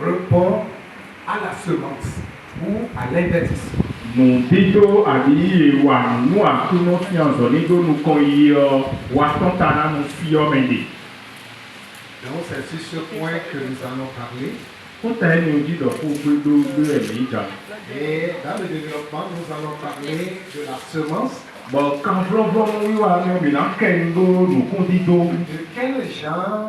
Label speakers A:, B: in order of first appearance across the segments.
A: Report à la semence ou à l'investissement.
B: Nous disons à nous à tous nos sciences, nous connaissons Washington, nous fions Mendy.
A: Donc c'est sur ce point que nous allons parler. Et dans le développement, nous allons parler de la semence.
B: Bon, quand
A: de quel genre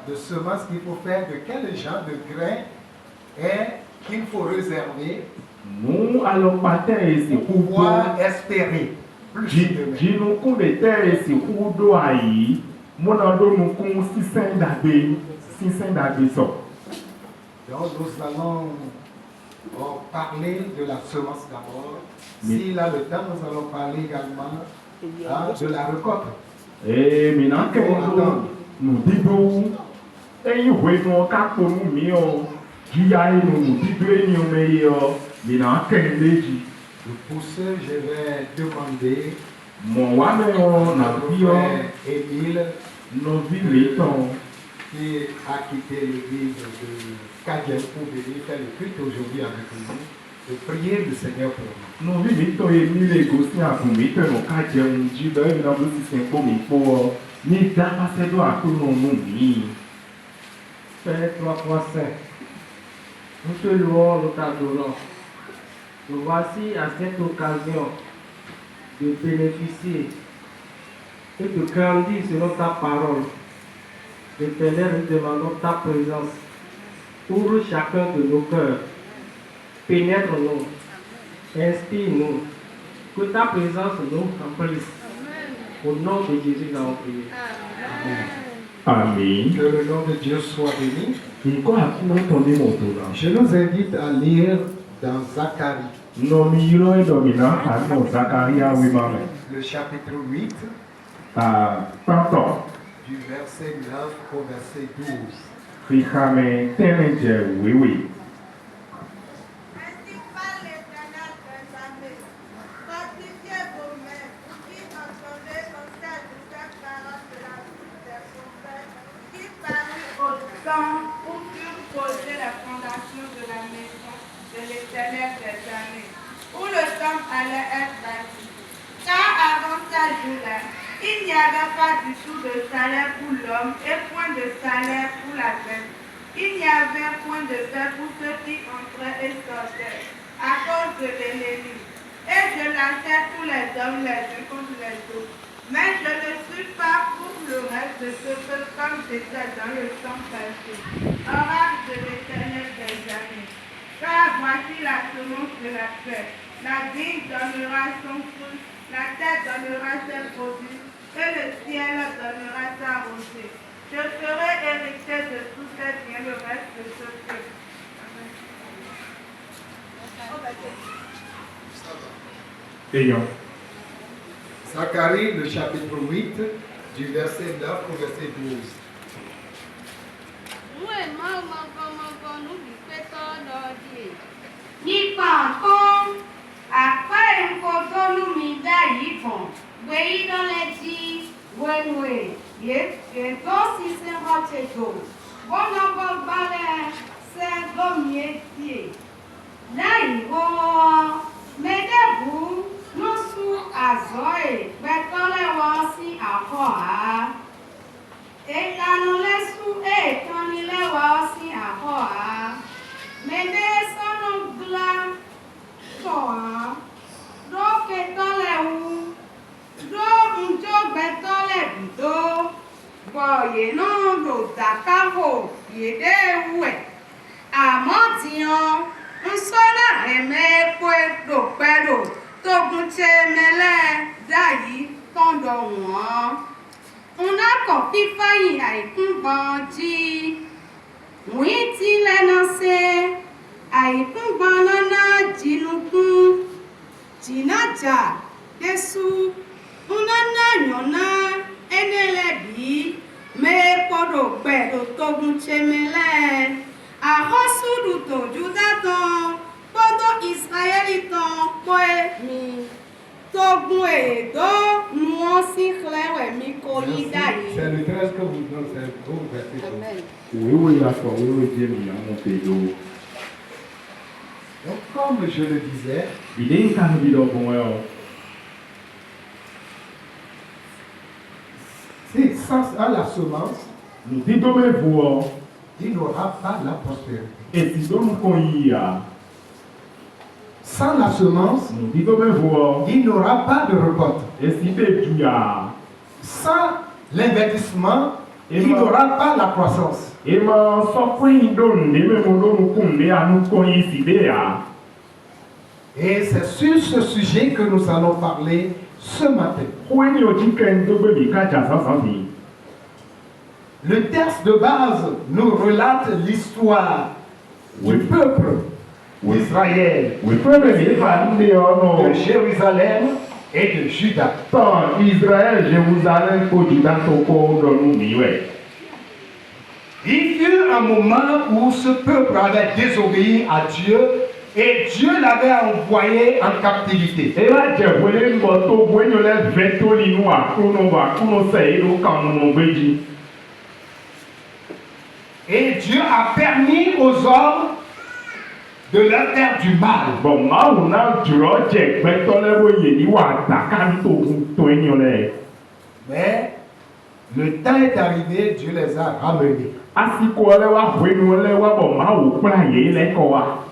A: de semence qu'il faut faire, de quel genre de grain qu'il faut réserver
B: nous allons partir
A: pour pouvoir espérer plus de Donc nous allons parler de la semence d'abord. S'il a le temps, nous allons parler également de la récolte.
B: Et maintenant, nous disons, et nous voyons
A: pour ce, je vais demander Émile qui a quitté l'église de Kadjem pour venir faire le culte aujourd'hui avec nous, de prier le Seigneur pour nous.
C: Père, toi, toi saint, nous te louons, nous t'adorons. Nous voici à cette occasion de bénéficier et de grandir selon ta parole. Éternel, nous demandons ta présence. Ouvre chacun de nos cœurs. Pénètre-nous. Inspire-nous. Que ta présence nous remplisse. Au nom de Jésus, nous avons prié.
A: Amen.
B: Amen.
A: Que le nom de Dieu soit béni. Je nous invite à lire dans Zacharie. Le chapitre 8. Du verset 9 au verset 12.
D: Où furent posées les fondations de la maison de l'Éternel des années, où le temple allait être bâti. Car avant ce jour-là, il n'y avait pas du tout de salaire pour l'homme et point de salaire pour la bête. Il n'y avait point de paix pour ceux qui entraient et sortaient à cause de l'ennemi. Et je lâchais tous les hommes les uns contre les autres. Mais je ne suis pas pour le reste de ce peuple comme j'étais dans le temps passé. Oracle de l'Éternel des années. Car voici la semence de la paix. La vigne donnera son fruit, la terre donnera ses produits, et le ciel donnera sa rosée. Je serai hérité de tout ces biens le reste de ce peuple.
B: Ayons.
A: Zacharie, le chapitre 8, du verset 9 au verset 12.
D: Après une photo nous mida yifon, veille dans les dix, wenwe, et donc si c'est votre dos. Bon encore balai, c'est gommier pied. Là il va, mettez-vous, nous sous à zoé, mettons les voici à quoi. Et quand nous les sous, et quand nous les voici à quoi. Mettez son glas. Donc, boye non do dakavo yede we amotian nsona eme kwe do pedo togun chemele dayi tondo won una ko fifayin àìkún banji wi ti lena se àìkún banana jinukun jinaja Yesu unana nyona enelebi me podo pedo togun chemele ahosudu to judaton podo israeliton poe mi Togun et do, nous si clair et Mikoli d'ailleurs.
A: C'est le 13 que vous donnez, c'est le gros verset.
D: Amen.
B: Oui, d'accord, oui, Dieu, il y a mon pédo.
A: Donc, comme je le disais,
B: Il est quand même bon,
A: c'est sans la semence,
B: nous disons, mais vous,
A: il n'aura pas la prospérité.
B: et si nous connaissons,
A: Sans la semence,
B: nous disons, mais vous,
A: il n'aura pas de récolte.
B: et si tu as,
A: Sans l'investissement,
B: Et
A: il
B: moi-
A: n'aura pas la croissance.
B: et ma soeur, donne, mais mon nom, nous connaissons, à nous coïncider,
A: Et c'est sur ce sujet que nous allons parler ce matin.
B: oui, nous disons que nous devons faire ça.
A: Le texte de base nous relate l'histoire du peuple d'Israël,
B: Oui, frère, mais il va nous dire, non.
A: de Jérusalem et de Juda.
B: Tant Israël, Jérusalem, pour Judas, au corps de nous, ouais.
A: Il fut un moment où ce peuple avait désobéi à Dieu et Dieu l'avait envoyé en captivité.
B: Et là, je voulais me battre, vous voyez, les veto, les noirs, qu'on sait, quand nous dit.
A: Et Dieu a permis aux hommes de leur faire du mal.
B: Bon, moi, on a du roger, mais toi, les voyez, ils vont attaquer tout,
A: Mais le temps est arrivé, Dieu les a ramenés.
B: Ainsi qu'on les voit, nous les voit, bon, moi, au plan, il est quoi.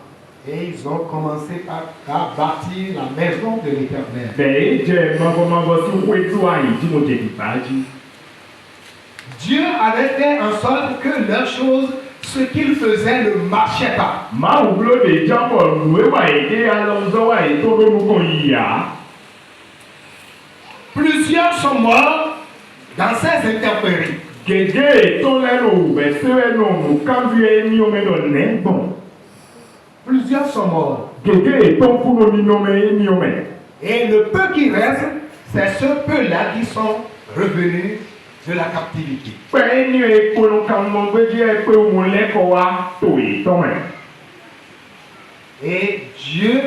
A: Et ils ont commencé à bâtir la maison de l'Éternel.
B: Mais, je m'en vais sur le toit, il dit, mon Dieu,
A: Dieu avait fait en sorte que leurs choses, ce qu'ils faisaient, ne marchait pas.
B: ma oublié de gens pour nous, et va aider à l'homme, et tout le monde y a.
A: Plusieurs sont morts dans ces intempéries.
B: Gege tolero besere no kambie ni ome do nembo.
A: Plusieurs sont morts.
B: Gege tonkuno ni nome ni ome.
A: Et le peu qui reste, c'est ce peu-là qui sont revenus de la captivité.
B: Pe ni e kono kamo beji e pe o mo le ko wa to e tome.
A: Et Dieu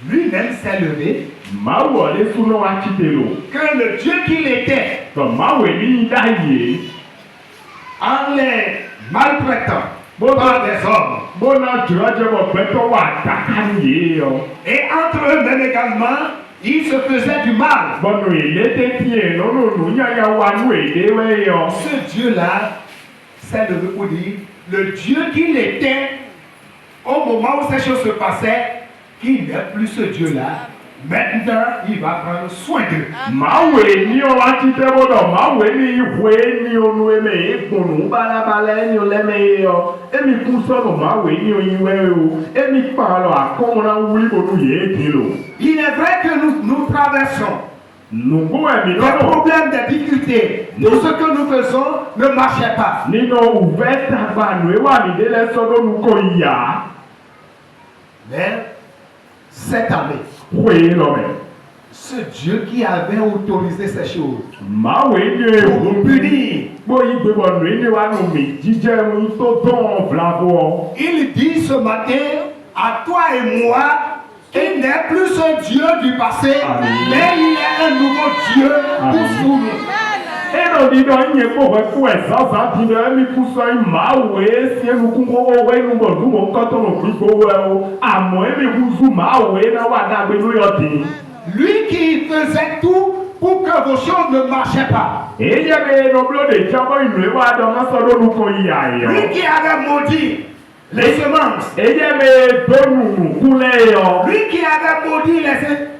A: lui-même s'est levé,
B: Ma wo le suno wa chitelo.
A: que le Dieu qu'il était,
B: To ma we ni daye.
A: en les maltraitant par des hommes,
B: Bona juraje mo beto wa takanye yo.
A: et entre eux-mêmes également, ils se faisaient du mal.
B: Bono ele te tie no no no nya ya wa nu e de we yo.
A: Ce Dieu-là s'est levé pour dire, le Dieu qu'il était, au moment où ces choses se passaient, qu'il n'est plus ce Dieu-là. Maintenant, il va prendre soin d'eux.
B: Ma we ni o wa chitelo do ma we ni we ni o nu eme e kunu bala bala ni o le me yo. Emi kuso no ma we ni o yiwe o. Emi pa lo akomona wi bonu ye kilo.
A: Il est vrai que nous traversons
B: Nugo emi
A: des
B: no.
A: problèmes, des difficultés. Tout ce que nous faisons ne marchait pas.
B: Ni no uveta ba nu e wa mi de le so do nu ko ya.
A: Mais cette année,
B: We lo me.
A: ce Dieu qui avait autorisé ces choses
B: Ma we ni e
A: pour
B: wo
A: punir,
B: Bo yi gbe bo nu ni wa no mi jije mu to don vlavo.
A: il dit ce matin à toi et moi qu'il n'est plus ce Dieu du passé,
B: Amen.
A: mais il est un nouveau Dieu pour
B: Amen.
A: nous.
B: Eno di do nye ko we ku e za di do mi ku so ma we si enu ku ko we nu bo du mo ko to no ku go we o amo e mi ku zu ma we na wa da gbe lu yo tin.
A: Lui qui faisait tout pour que vos choses ne marchaient pas.
B: E ye me no blo de jabo inu e wa do ma so do nu ko ya yo.
A: Lui qui avait maudit les semences.
B: E ye me do nu ku le yo.
A: Lui qui avait maudit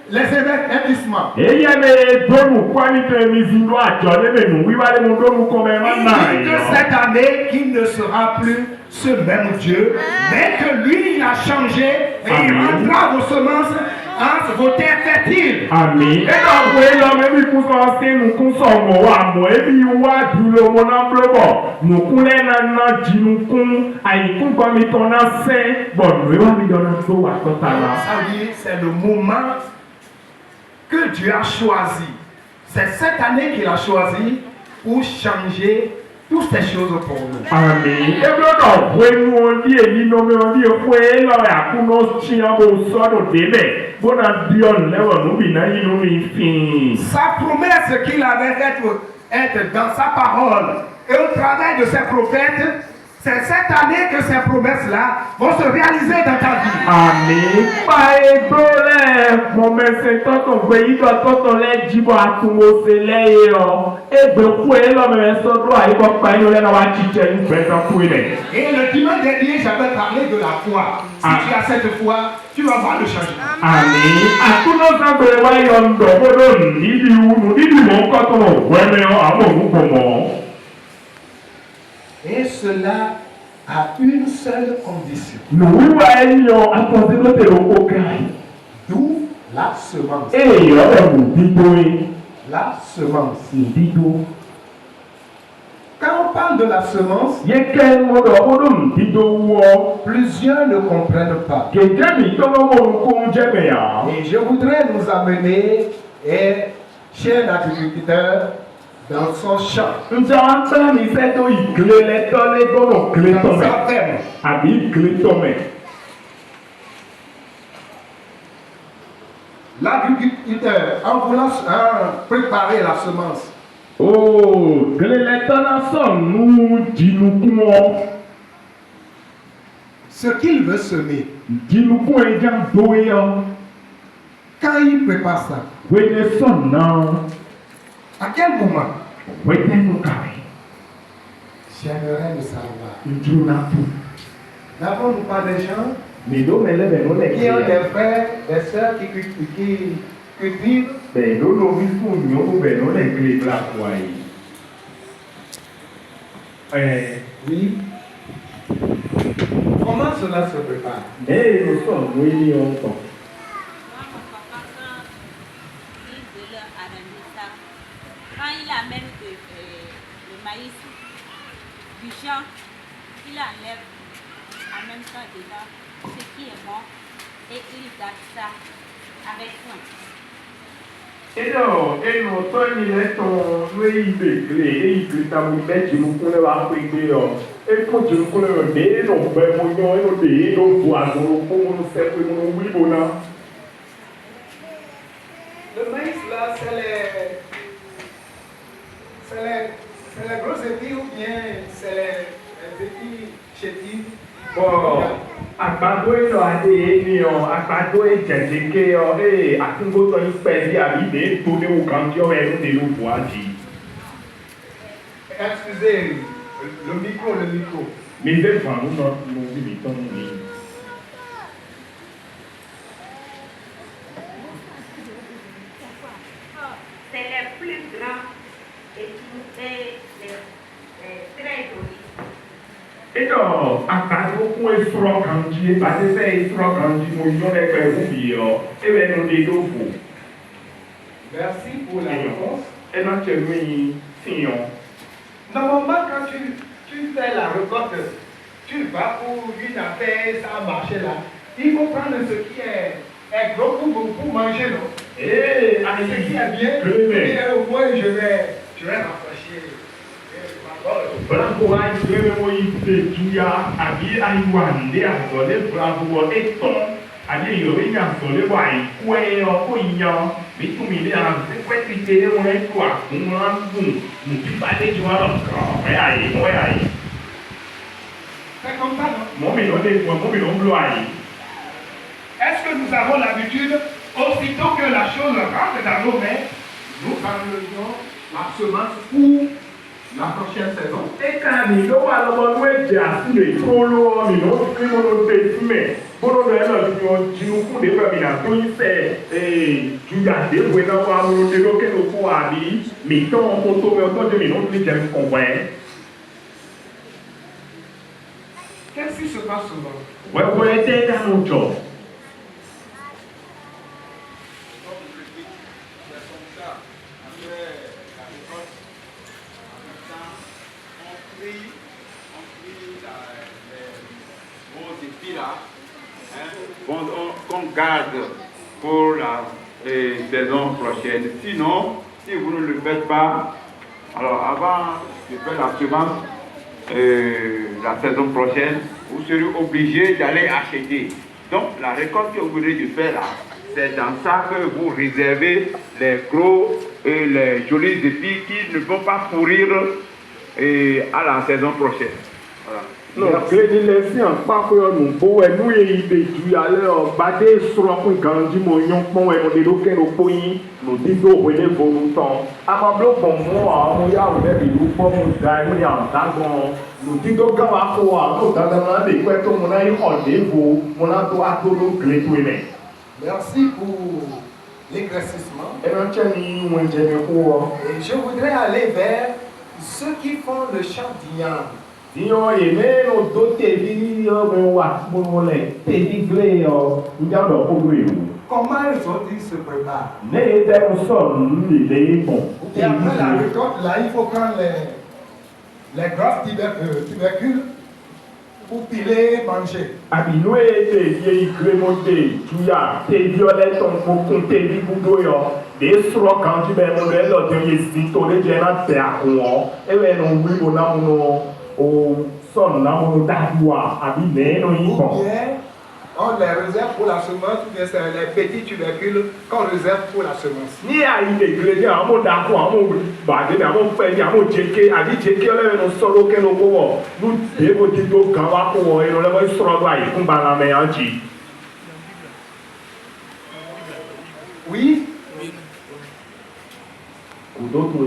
A: les investissements.
B: E ye me do nu kwa ni te mi zindo a jo le me nu wi wa le mu do nu ko me ma
A: Il
B: na
A: dit que
B: yo.
A: cette année, qu'il ne sera plus ce même Dieu, mais que lui, il a changé et il
B: Amen.
A: rendra vos semences entre vos terres fertiles.
B: Ami, e ka we lo me mi ku so se nu ku so mo wa mo e bi wa du lo mo na blo bo. Nu ku le na ji nu ku ai ku ko mi to na se bo nu wa mi do na so wa to ta la.
A: Ça veut dire, c'est le moment que Dieu a choisi. C'est cette année qu'il a choisi pour changer toutes ces choses pour nous.
B: Ami, e blo do we nu o di e ni no me o di e we lo ya ku no chi a bo so do de be. bon à Dion, là, nous venons ici.
A: Sa promesse qu'il avait être dans sa parole et au travers de ses prophètes, c'est cette année que ces promesses-là vont se réaliser dans ta vie.
B: Amen. Pas étonné, mon message, ton pays, ton lait, dis-moi à tout le monde, et beaucoup de l'homme, mais son droit, il va pas y aller dans la chicha, une fête en couille.
A: Et le dimanche dernier, j'avais parlé de la foi. Si tu as cette foi, tu vas voir le changement.
B: Amen. À tous nos amis, on dit du monde quand on voit, mais on comment.
A: Et cela a une seule condition.
B: Nous voyons à cause de notre local.
A: D'où la semence.
B: Et on dit
A: La semence.
B: dit
A: Quand on parle de la semence,
B: il y a quel mot dit
A: plusieurs ne comprennent pas.
B: que Jamie,
A: Et je voudrais nous amener, chers agriculteurs, dans son champ, dans sa ferme. L'agriculteur, en voulant préparer la semence,
B: oh, nous
A: ce qu'il veut semer,
B: dis-nous
A: quand il prépare ça, à quel moment j'aimerais le savoir. N'avons-nous pas des gens qui ont des frères, des sœurs qui cultivent? Oui. Comment cela se prépare?
E: Quand il amène le maïs du champ, il enlève en même temps dedans ce qui est bon et il garde ça avec soin.
B: Et non, toi, il est ton il
A: Le maïs là, c'est les grosses épis ou bien c'est les épis chétives?
B: Bon, àgbàdo ìlọ adé ènìyàn àgbàdo ìjẹ̀dẹ̀kẹ́ àtúngótọ́ ìpẹ́ẹ́lí àbídé tó léwu kan tí ọ̀rẹ́ ẹnu lè lò fún àjì.
A: Excusez, le micro.
B: Mais il est vraiment non, il est temps.
E: C'est les plus grands et les très jolis.
B: Et donc, àgbàdo kún efurọ kan jí ìbàdífẹ́ efurọ kan jí mo yọ lẹ́gbẹ̀ẹ́ òbí ewé ẹnu lè lò fún.
A: Merci pour la réponse.
B: Et non, tu es signant.
A: Normalement, quand tu fais la récolte, tu vas pour une affaire, ça a marché là. Il faut prendre ce qui est gros pour manger, non?
B: Et
A: ce qui est bien, et au moins je vais rafraîchir.
B: Bravo, vraiment, il fait tout ya, habillé à Iwande, à Zolé, bravo, et ton, allez, il y aurait un Zolé, ouais, mais tout mis à c'est quoi, tu t'es on est quoi, on tu vas aller, tu vas encore, ouais.
A: C'est comme ça, non?
B: Mon million bleu.
A: Est-ce que nous avons l'habitude, aussitôt que la chose rentre dans nos mains, nous parlerions la semence pour la prochaine saison?
B: Et quand il doit avoir le jazz, les colos, les autres, les monotés, mais pour le reste, tu nous fous des familles, tout il fait, et tu as des voix d'avoir le déloqué au fond à lui, mais tant on photo, mais autant de minutes, les gens comprennent.
A: Qu'est-ce qui se passe souvent?
B: Ouais, t'es dans mon job.
F: Qu'on garde pour la saison prochaine. Sinon, si vous ne le faites pas, alors avant de faire la semence la saison prochaine, vous serez obligé d'aller acheter. Donc la récolte que vous voulez de faire là, c'est dans ça que vous réservez les gros et les jolis épis qui ne vont pas pourrir à la saison prochaine. Voilà.
B: Non, gredi lesi an pa ko no bo e nu e ibe ju ale o bade sro ko ganji mo yon pon e mo de lo ke no poyin no di do we le bo nu ton ama blo bon mo a mo ya o le bi lu po mo dai mo ya ta gon no di do ga wa ko a no da da na le ko to mo na yi o de bo mo na to a to lo gre to me.
A: Merci pour l'éclaircissement.
B: E ran che ni won je me ko
A: Et je voudrais aller vers ceux qui font le chant d'Ian.
B: Dion ye me no do te vi o me wa mo le te vi gle o nja do ko ru
A: Comment ils se préparent?
B: ne de mo so le bon.
A: Et après la récolte, là, il faut prendre les grosses tubercules pour piler, manger.
B: Abi no e te ye igre mo te tuya te violet ton ko kon te vi budo yo de sro kan ti be mo le lo de ye si to le je na te akun o e we no wi mo na mo no o son na mo da duwa abi ne no yi
A: Ou
B: bon.
A: bien, on les réserve pour la semence, ou bien c'est les petits tubercules qu'on réserve pour la semence.
B: Ni a yi de igre je amo da ko amo ba de amo pe ni amo jeke abi jeke le no so lo ke no ko wo nu de bo ti do kan wa ko wo e no le mo sro do ayi kun ba la me anji.
A: Oui,
B: Kudo to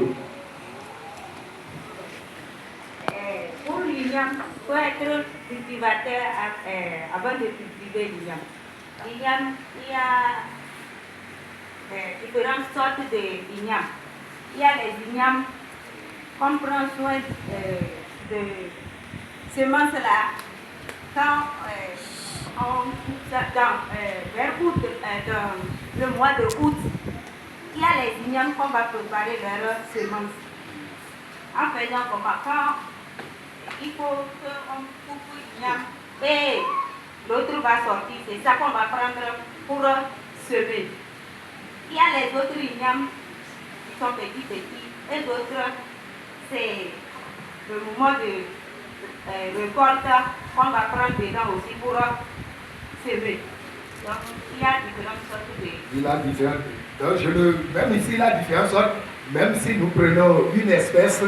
B: e
E: Pour l'igname, il faut être cultivateur avant de cultiver l'igname. L'igname, il y a différentes sortes d'igname. Il y a les ignames qu'on prend soin de semences là quand on coupe ça vers août, dans le mois de août. Il y a les ignames qu'on va préparer leurs semences. En faisant comme quand il faut qu'on coupe l'igname et l'autre va sortir. C'est ça qu'on va prendre pour semer. Il y a les autres ignames qui sont petits et d'autres, c'est le moment de récolte qu'on va prendre dedans aussi pour semer. Donc, il y a différentes sortes de...
A: il a différentes. Donc, même ici, il a différentes sortes. Même si nous prenons une espèce,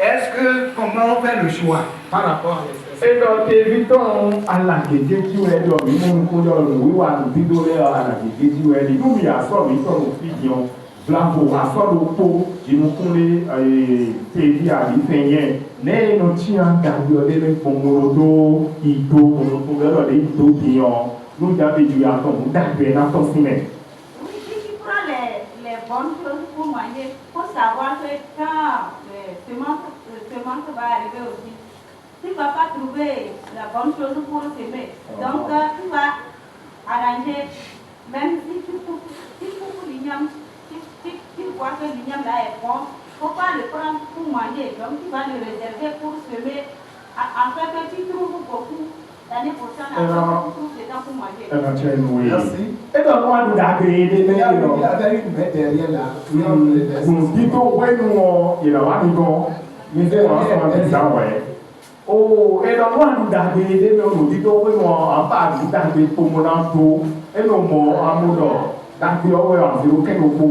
A: est-ce que comment on fait le choix par rapport à l'espèce?
B: e do te vi ton ala gege ji we do mi mo ko do lo wi wa bi do le ala gege ji we ni nu mi aso mi so lo fi jon blanco aso lo po ji nu kun le te vi a bi fenyen ne no ti an ga bi o de le pomoro do ido mo ko le lo de ido ti yon nu ja be ju ya ton da be na to si me.
E: Oui, si tu prends les bonnes choses pour manger, il faut savoir que quand le semence va arriver aussi, tu ne vas pas trouver la bonne chose pour semer. Donc, tu vas arranger, même si tu coupes l'igname, tu vois que l'igname là est bon, il ne faut pas le prendre pour manger. Donc, tu vas le réserver pour semer, afin que tu trouves beaucoup. L'année prochaine, tu trouves dedans pour manger.
A: Merci.
B: E do wa du da be de
A: Il
B: ne
A: y a
B: yo.
A: une main derrière là. Oui, on le laisse.
B: Di to we nu o ye la wa ni go ni se wa so ma sa we. O e do wa du da be de me o di to we mo a pa du da be po mo na to e no mo amu do da bi o we a bi o ke no po.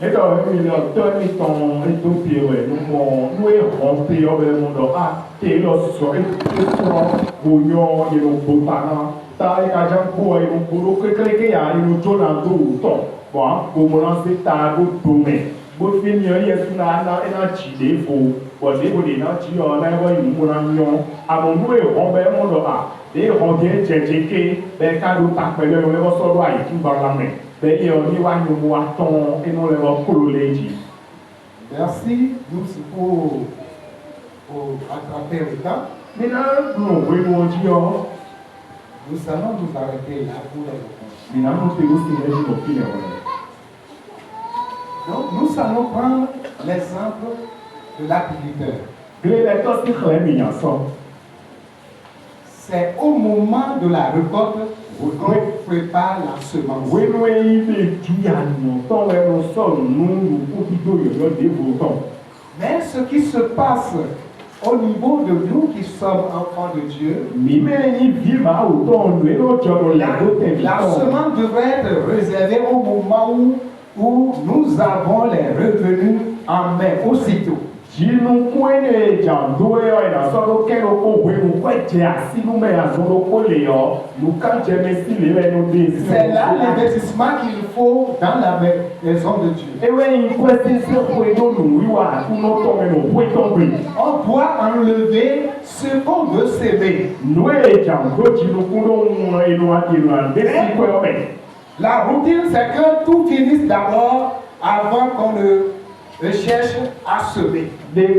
B: Et donc, il a donné ton éthiopie, nous avons rentré au monde, et l'autre, et bouillon, et nos beaux-parents, t'as les agents pour et nos boulot, que les gars, et nos jeunes en dos, bon, pour me lancer, t'as un autre domaine. Pour finir, il y a une chidé, pour des gens, on a une moulin, à mon noué, on va mon doigt, et on vient checker, les cadeaux, t'as fait le ressort, et tout dans la main. Merci,
A: nous pour attraper le temps.
B: Maintenant,
A: Nous allons nous arrêter là pour les réponses. Donc, nous allons prendre l'exemple de l'agriculteur. C'est au moment de la récolte qu'on prépare la semence. Mais ce qui se passe au niveau de nous qui sommes enfants de Dieu, la semence devrait être réservée au moment où nous avons les revenus en main aussitôt. C'est là l'investissement qu'il faut dans la maison de Dieu. On doit enlever ce qu'on veut s'aimer. La routine, c'est que tout finisse d'abord avant qu'on ne cherche à semer. Et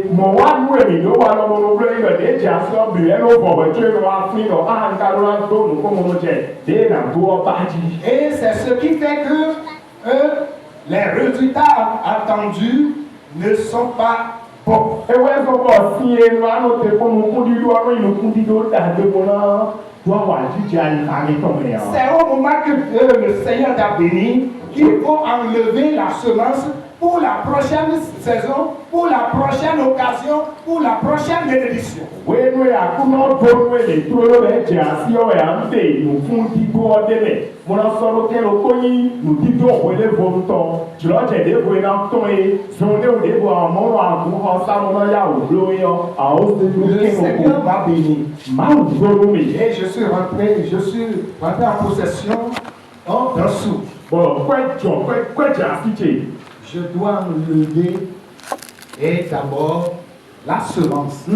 A: c'est ce qui fait que les résultats attendus ne sont pas bons. C'est au moment que le Seigneur t'a béni qu'il faut enlever la semence pour la prochaine saison, pour la prochaine occasion, pour la prochaine bénédiction. Le Seigneur m'a béni. Et je suis rentré en possession d'un sou. Je dois enlever et d'abord la semence.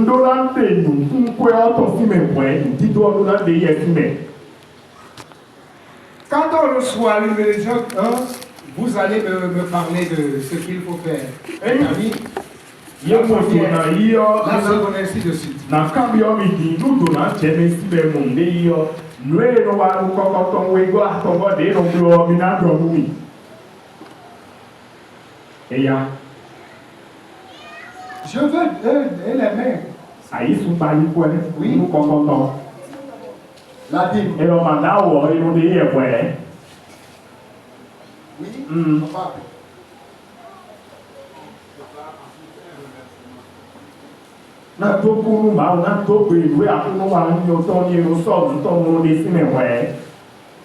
A: Quand on reçoit une bénédiction, vous allez me parler de ce qu'il faut faire. Ami, la seconde ainsi de suite. Je veux les mains. Oui. La Bible. Oui. Papa.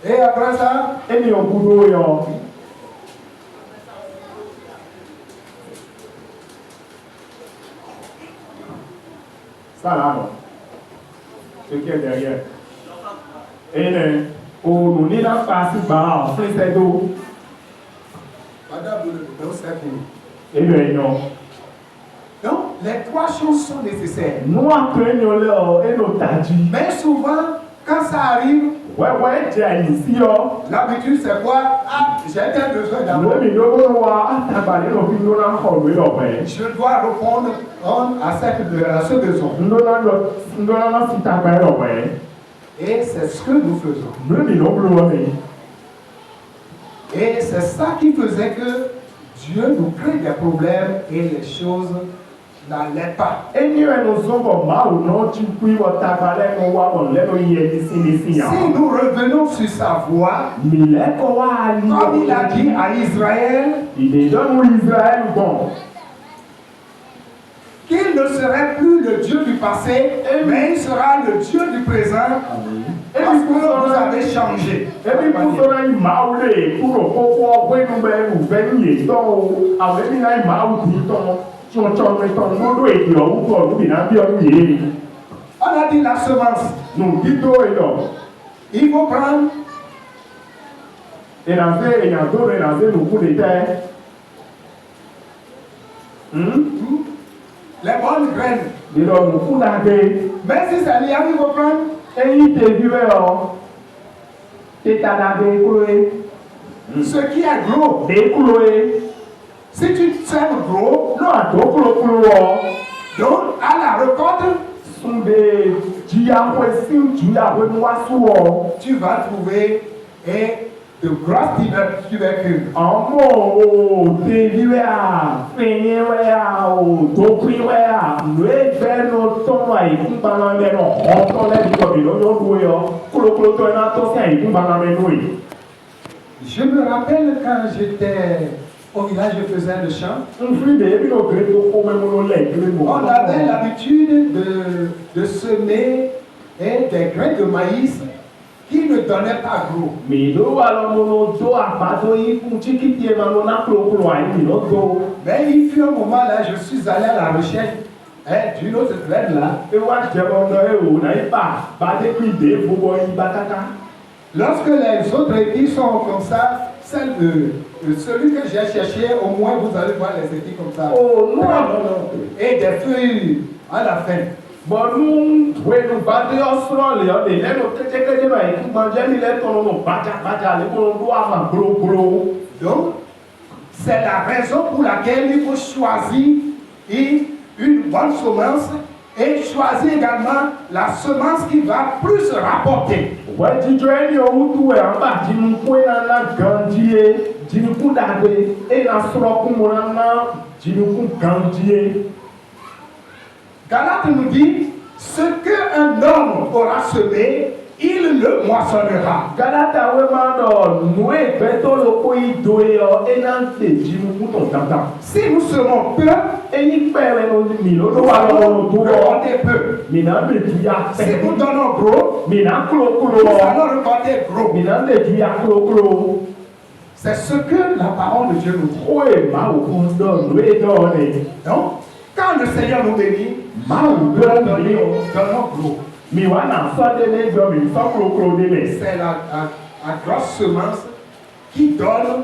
A: Et après ça,
B: ça là, ce qui est derrière. Et nous n'y avons pas si bas, on fait cette eau. Et bien non.
A: Donc, les trois choses sont nécessaires.
B: Nous apprenons leur et nos tadis.
A: Mais souvent, quand ça arrive, l'habitude c'est quoi? Ah, j'ai un besoin d'amour. Je dois répondre à ce besoin. Et c'est ce que nous faisons. Et c'est ça qui faisait que Dieu nous crée des problèmes et les choses n'allaient pas. Si nous revenons sur sa voie, comme il a dit à Israël, qu'il ne serait plus le Dieu du passé, mais il sera le Dieu du présent. Comme Parce que vous avez changé.
B: Ebi kusona imawu le kuro koko wenu beru veni eton awe mi na imawu ti ton chonchon me ton modo edi owu ko mi na bi oru ye.
A: On a dit la semence.
B: Nu dito edo.
A: Il faut prendre
B: Enaze enaze nu ku de te.
A: les bonnes graines.
B: Dido nu ku na de.
A: Mais si c'est lié, il faut prendre
B: Eyi te vive o. Teta na de kuloe.
A: ce qui est gros.
B: De kuloe.
A: Si tu sèmes gros,
B: No ato kulo o.
A: donc à la récolte,
B: Sunde jia kwesim jia we mwasu o.
A: tu vas trouver de grosses tubercules.
B: Ọmọ o tèmi wẹ́ à fẹ̀yìn wẹ́ à o dókun wẹ́ à lóye bẹ́ẹ̀ ní tọ́mọ àyíkúgbaná mẹ́nu ọ̀tọ́ lẹ́bi tọ̀bi lọ́yọ́ lu yọ kúlókúló tó iná tó sí àyíkúgbaná mẹ́nu yìí.
A: Je me rappelle quand j'étais au village, je faisais le chant.
B: N fi de ebi n'o kéré tó kó mẹ́mu ló lẹ̀ kéré mọ́.
A: On avait l'habitude de semer des grains de maïs qui ne donnaient pas gros.
B: Mi ló wà lọ́mọ ló tó àgbàdo yìí fún chíkìtì ẹ̀ máa lọ ná kúlókúló àyíkì ló tó.
A: Mais il fut un moment là, je suis allé à la recherche d'une autre graine là.
B: Ewu àjẹmọ́ lọ ẹ̀ o náà yìí bá dé kí ìdè fowó yìí bá káká.
A: Lorsque les autres équipes sont comme ça, celle celui que j'ai cherché, au moins vous allez voir les équipes comme ça.
B: Oh non!
A: Et des feuilles à la fin.
B: Bọ̀dún wẹ̀nu bàdé ọ̀sùrọ̀lì ọ̀dẹ̀ lẹ́nu kékeré báyìí kí wọ́n jẹ́ nílẹ̀ tọ́nu nù bàjàbàjà lẹ́kọ̀ọ́ ló wà máa gbólógbóló.
A: Donc, c'est la raison pour laquelle il faut choisir une bonne semence et choisir également la semence qui va plus rapporter.
B: Wọ́n jíjọ ẹni owó tó ẹ̀ ń bà jìnnìkú ẹ̀ náà gàndíye jìnnìkú dàgbé ẹ̀ náà sọ̀rọ̀kú mọ̀ náà jìnnìkú gàndíye.
A: Galate nous dit, ce qu'un homme aura semé, il le moissonnera.
B: Galata wẹ́ máa dọ̀ nù ẹ̀fẹ́ tó ló kó ìdó ẹ̀ ọ́ ẹ̀ náà lè jìnnìkú tó dandan.
A: Si nous semons peu,
B: Eyín pẹ̀rẹ̀ ló mi ló
A: nous
B: wà lọ́wọ́
A: allons
B: tó wọ̀.
A: récolter peu.
B: Mìnà lè ju ya
A: Si
B: pẹ̀.
A: nous donnons gros,
B: Mìnà kúlókúló
A: nous
B: ọ̀.
A: allons récolter gros.
B: Mìnà lè ju ya kúlókúló.
A: C'est ce que la parole de Dieu nous dit.
B: Ó è máa wò fún dọ̀ ló è dọ̀ ni.
A: Donc, quand le Seigneur nous bénit,
B: Máa wò
A: nous
B: dọ̀ ni o.
A: donnons gros.
B: Mi wà náà sọ́dé ní ìjọ mi sọ́ kúlókúló délẹ̀.
A: C'est la grosse semence qui donne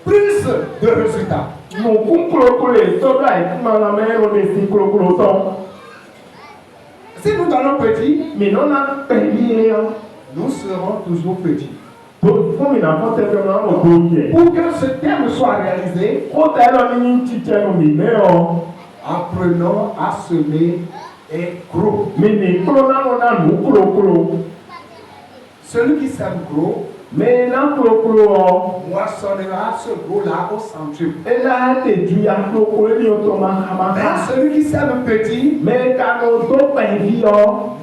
A: plus de résultats.
B: Mo kún kúlókúló yìí sọ́dọ̀ àìkúmọ̀ náà mẹ́rin ní sí kúlókúló tán.
A: Si nous donnons petit,
B: Mi náà náà pẹ̀lú yẹn.
A: nous serons toujours petits.
B: Fún mi náà fún tẹ́tẹ́ náà mo tó yẹ.
A: Pour que ce thème soit réalisé,
B: Ó tẹ́lọ̀ ní títẹ́ nu mi ní ọ.
A: apprenons à semer et gros.
B: Mi ní kúló náà ló náà nù kúlókúló.
A: Celui qui sème gros
B: Mi náà kúlókúló ọ.
A: moissonnera ce gros-là au centuple.
B: Ẹ náà lè ju ya kúlókúló ní o tó máa máa ká.
A: Mais celui qui sème petit
B: Mẹ́ka ló tó pẹ̀lú ọ.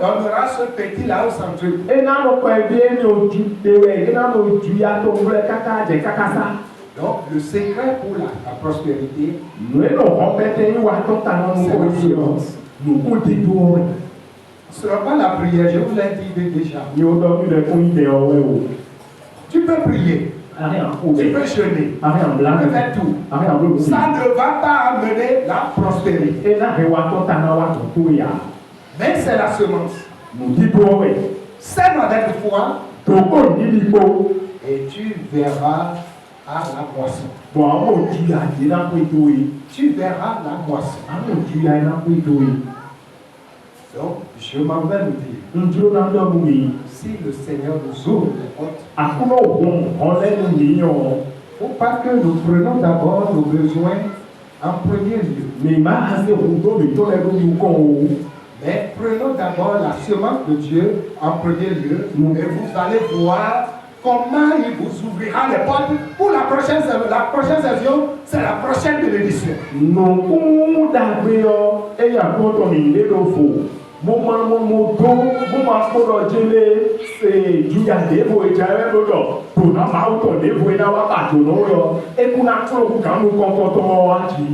A: donnera ce petit-là au centuple.
B: Ẹ náà ló pẹ̀lú ní ojú tewẹ̀. Ẹ náà ló ju ya tó ń rẹ káká jẹ káká sá.
A: Donc, le secret pour la prospérité,
B: Nùé ló hàn pẹ́tẹ́ yín wá tó ta náà ń kó yìí lọ. Nùkú ti dùn ọ́.
A: ce ne sera pas la prière, je vous l'ai dit déjà.
B: Ní o dọ́ mi lẹ fún ilẹ̀ ọ̀wẹ́ o.
A: Tu peux prier,
B: Àrẹ àpò
A: tu
B: bẹ́ẹ̀.
A: peux jeûner,
B: Àrẹ
A: tu
B: àbúlá
A: peux
B: bẹ́ẹ̀.
A: faire tout.
B: Àrẹ àbúlá bẹ́ẹ̀.
A: Ça ne va pas amener la prospérité.
B: Ẹ náà fẹ́ wá tó ta náà wá tó tó yà.
A: Mais c'est la semence.
B: Nù ti dùn ọ̀wẹ́.
A: Sème avec foi
B: Tòkó níbi gbó.
A: et tu verras à la moisson.
B: Bọ̀ àwọn òjú yà jẹ́ náà pé tó yìí.
A: Tu verras la moisson.
B: Àwọn òjú yà náà pé tó yìí.
A: Donc, je m'en vais vous dire,
B: Ndúró náà dọ́nu mi.
A: si le Seigneur nous ouvre les portes,
B: Àkúrò ògùn ọ̀lẹ́nu mi yàn.
A: il ne faut pas que nous prenions d'abord nos besoins en premier lieu.
B: Mi máa ṣe òun tó mi tó lẹ́nu mi kàn o.
A: Mais prenons d'abord la semence de Dieu en premier lieu et vous allez voir comment il vous ouvrira les portes pour la prochaine session, c'est la prochaine bénédiction.
B: Nùkú dàgbé ọ, ẹ̀yà gbọ́dọ̀ mi lélo fò. Mo tó, mo máa kódọ̀ jẹ́lé ṣe ìjúyàdé bo ìjà rẹ̀ lọ́dọ̀. Tòná máa ń tọ̀ lébo iná wá bàjọ́ lọ́wọ́ yọ. Ekú náà kúrò kú kàánú kọ́kọ́ tó wọ́n wá jì.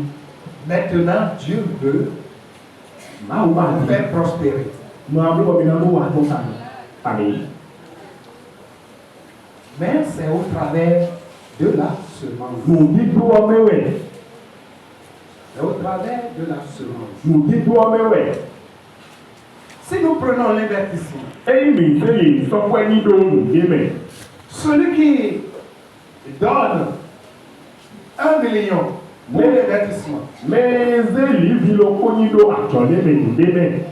A: Maintenant, Dieu veut
B: Máa wù bá
A: nous
B: jù.
A: faire prospérer.
B: Mo àbúrò mi náà ló wà tó kàn. Amen.
A: Mais c'est au travers de la semence.
B: Nous disons, mais ouais.
A: C'est au travers de la semence.
B: Nous disons, mais ouais.
A: Si nous prenons l'investissement,
B: Et mais c'est son point ni d'eau, nous disons.
A: celui qui donne 1 million pour l'investissement
B: Mais c'est lui qui d'eau à Johnny, mais nous disons.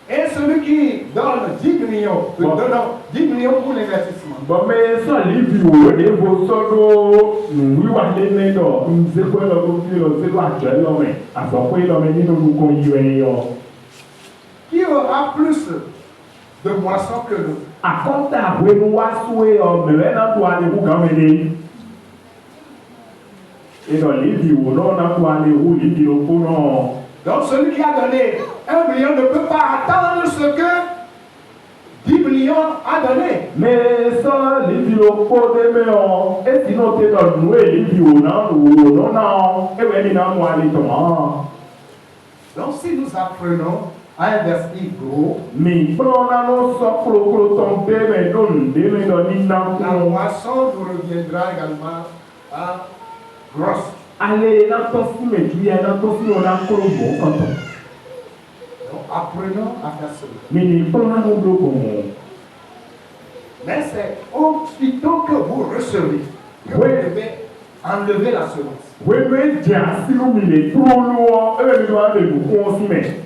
A: et celui qui donne 10 millions, donnant 10 millions pour l'investissement.
B: Bon, mais ça, les vidéos, les vos solos, nous, oui, on les met dans, nous, c'est quoi le contenu, c'est quoi actuel, mais, à son point, l'homme, nous, conduisons.
A: Qui aura plus de moissons que nous?
B: À compte à vous, nous, à souhait, mais maintenant, toi, les vous, quand même, et dans les vidéos, non, on a quoi, les roues, les vidéos, non.
A: Donc celui qui a donné 1 million ne peut pas attendre ce que 10 millions a donné.
B: Mais ça, les vidéos, pour des meilleurs, et sinon, tu es dans nous, et les vidéos, non, et oui, non, moi, les tomates.
A: Donc si nous apprenons à investir gros,
B: Mais pendant nos socles tombés, mais
A: la moisson nous reviendra également à grosse.
B: allez, dans ton si, mais tu viens dans ton si, on a encore bon quand on.
A: Donc apprenons à faire cela.
B: Mais les pendant nos blocs,
A: Mais c'est aussitôt que vous recevez que vous devez enlever la semence.
B: oui, mais déjà, si nous mettons trop loin, eux, ils doivent nous consommer.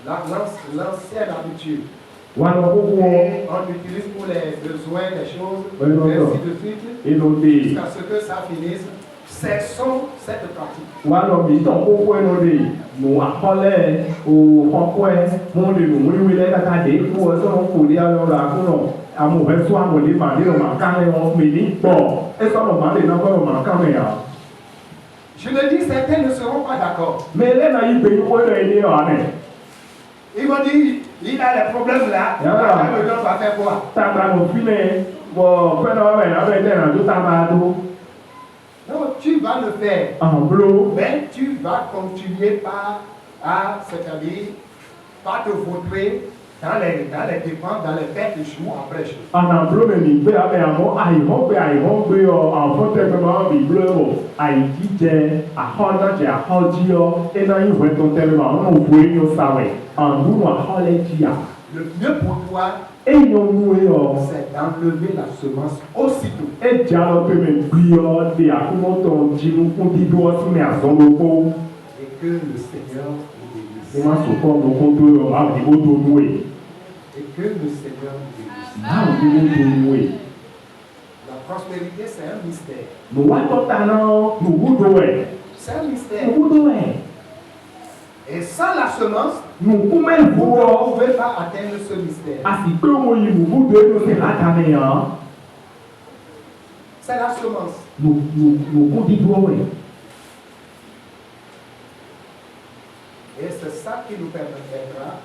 A: L'ancienne habitude.
B: Voilà,
A: Et on l'utilise pour les besoins, les choses,
B: Oui,
A: ainsi de suite,
B: et nous dit,
A: jusqu'à ce que ça finisse. Cessons cette pratique.
B: voilà, mais tant qu'on peut nous dire, nous appelons au Francois, mon Dieu, nous, oui, les attendez, pour eux, on peut dire, alors là, non, à mauvais soir, on dit, mais on m'a on me dit, bon, et ça, on m'a dit, non, on m'a
A: Je le dis, certains ne seront pas d'accord.
B: mais là, il peut y avoir une idée,
A: Ils vont dire, il a les problèmes là, le gens va faire quoi?
B: Tabac au filet, bon, prenons avec un tabac
A: Non, tu vas le faire.
B: en bleu.
A: Mais tu vas continuer par, c'est-à-dire, pas te vautrer dans les dépenses, dans les fêtes de jour après jour.
B: En bleu, mais il peut avoir un mot, en fond, tellement, il bleu, à y dire, à Honda, j'ai à Hondio, et dans une voie tellement, on voit nos savets, en nous, à Holetia.
A: Le mieux pour toi,
B: Et nous,
A: c'est d'enlever la semence aussitôt.
B: et dialogue, mais brillant, des accumulateurs, dis-nous, qu'on dit, doit se mettre à son logo.
A: Et que le Seigneur vous bénisse.
B: Et moi, ce qu'on nous compte, à niveau de nous.
A: Et que le Seigneur vous bénisse.
B: Ah, nous,
A: La prospérité, c'est un mystère.
B: nous, talent, nous, boudoir.
A: C'est un mystère.
B: Nous, boudoir.
A: Et sans la semence,
B: Nous, comment
A: vous ne
B: vous
A: pouvez pas atteindre ce mystère.
B: Ainsi que nous boudoir, nous, c'est la caméra.
A: C'est la semence.
B: Nous, boudoir.
A: Et c'est ça qui nous permettra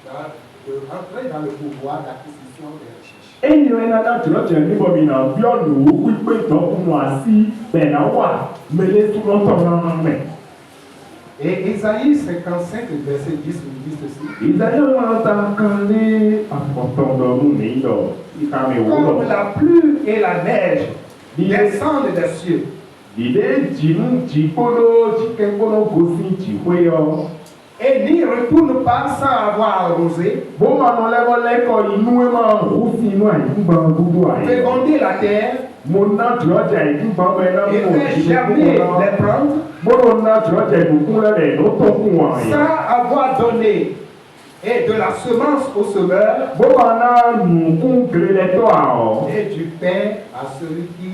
A: d'entrer dans le pouvoir d'acquisition des richesses.
B: Et il y a un autre qui est venu à nous, oui, peut-être pour moi, si, ben, à voir, mais les tout longtemps, non.
A: Et Ésaïe 55, verset 10, nous dit ceci.
B: Isaïe, on entend quand les apportants de nous, mais il a mis au
A: Comme la pluie et la neige descendent des cieux,
B: l'idée, tu
A: et n'y retourne pas sans avoir arrosé,
B: bon, on lève l'école, il nous est aussi, nous,
A: fait gronder la terre,
B: mon nom, tu as dit, tu vas
A: et fait germer les plantes,
B: bon, on a, tu as dit, nous,
A: sans avoir donné et de la semence au semeur,
B: bon, on a, nous, concret les toits,
A: et du pain à celui qui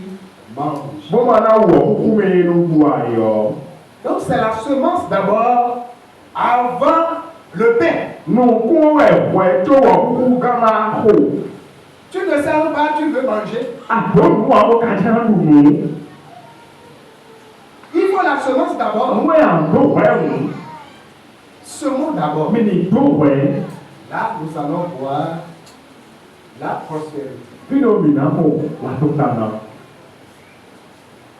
A: mange.
B: bon, on a, nous,
A: Donc c'est la semence d'abord avant le pain.
B: nous,
A: Tu ne sais pas, tu veux manger. Il faut la semence d'abord. Semons d'abord. Là, nous allons voir la prospérité.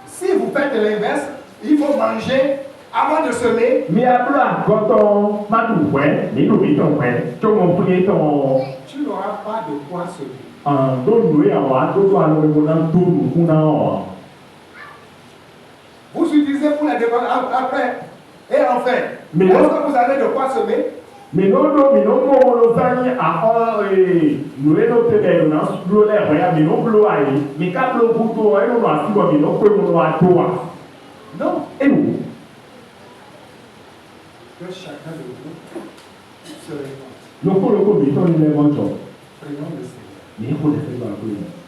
A: Si vous faites l'inverse, il faut manger Avant de semer,
B: Mi ablo agoton madu wẹ nínú mi tán wẹ tó mo fún yé tán
A: tu n'auras pas de quoi semer.
B: dóòlù yẹ àwọn adótó alọ ìwọ náà dóòlù fún náà ọ.
A: Vous utilisez pour la dépense après. Et enfin,
B: Mais
A: est-ce
B: non.
A: que vous avez de quoi semer?
B: Minondo minongo molo zanyi a nueno tebe na blo le hoya minoblo ai mi ka blo buto ai no asibo minokwe mo atoa.
A: Non.
B: Et nous,
A: Que chacun de vous se réponde.
B: loko mi ton le monjo.
A: Prions le Seigneur.
B: Ni ko le fe ba ko.